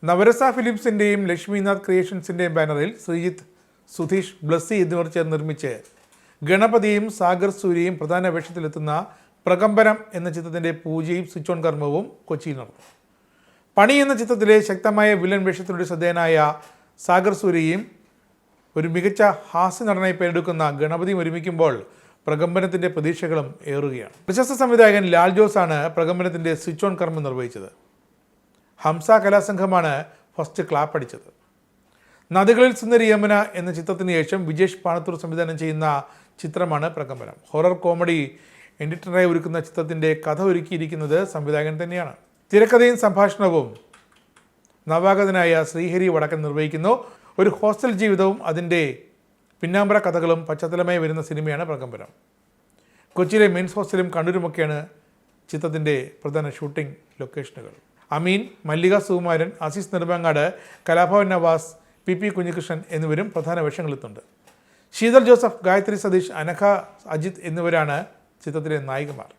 നവരസ ഫിലിംസിൻ്റെയും ലക്ഷ്മിനാഥ് ക്രിയേഷൻസിൻ്റെയും ബാനറിൽ ശ്രീജിത്ത്, സുധീഷ്, ബ്ലസ്സി എന്നിവർ ചേർന്ന് നിർമ്മിച്ച് ഗണപതിയും സാഗർ സൂര്യയും പ്രധാന വേഷത്തിലെത്തുന്ന പ്രകമ്പനം എന്ന ചിത്രത്തിൻ്റെ പൂജയും സ്വിച്ച് ഓൺ കർമ്മവും കൊച്ചിയിൽ നടന്നു. പണി എന്ന ചിത്രത്തിലെ ശക്തമായ വില്ലൻ വേഷത്തിലൂടെ ശ്രദ്ധേയനായ സാഗർ സൂര്യയും ഒരു മികച്ച ഹാസ്യ നടനായി പേരെടുക്കുന്ന ഗണപതിയും ഒരുമിക്കുമ്പോൾ പ്രകമ്പനത്തിൻ്റെ പ്രതീക്ഷകളും ഏറുകയാണ്. പ്രശസ്ത സംവിധായകൻ ലാൽ ജോസാണ് പ്രകമ്പനത്തിൻ്റെ സ്വിച്ച് ഓൺ കർമ്മം നിർവഹിച്ചത്. ഹംസ കലാസംഘമാണ് ഫസ്റ്റ് ക്ലാപ്പ് അടിച്ചത്. നദികളിൽ സുന്ദരി യമുന എന്ന ചിത്രത്തിന് ശേഷം വിജേഷ് പാണത്തൂർ സംവിധാനം ചെയ്യുന്ന ചിത്രമാണ് പ്രകമ്പനം. ഹൊറർ കോമഡി എഡിറ്ററായി ഒരുക്കുന്ന ചിത്രത്തിൻ്റെ കഥ ഒരുക്കിയിരിക്കുന്നത് സംവിധായകൻ തന്നെയാണ്. തിരക്കഥയും സംഭാഷണവും നവാഗതനായ ശ്രീഹരി വടക്കൻ നിർവഹിക്കുന്നു. ഒരു ഹോസ്റ്റൽ ജീവിതവും അതിൻ്റെ പിന്നാമ്പറ കഥകളും പശ്ചാത്തലമായി വരുന്ന സിനിമയാണ് പ്രകമ്പനം. കൊച്ചിയിലെ മെയിൻസ് ഹോസ്റ്റലും കണ്ണൂരുമൊക്കെയാണ് ചിത്രത്തിൻ്റെ പ്രധാന ഷൂട്ടിംഗ് ലൊക്കേഷനുകൾ. അമീൻ, മല്ലിക സുകുമാരൻ, അസീസ് നെടുമങ്ങാട്, കലാഭവൻ നവാസ്, പി കുഞ്ഞികൃഷ്ണൻ എന്നിവരും പ്രധാന വേഷങ്ങളിലെത്തുന്നുണ്ട്. ശീതൽ ജോസഫ്, ഗായത്രി സതീഷ്, അനഘ, അജിത് എന്നിവരാണ് ചിത്രത്തിലെ നായികമാർ.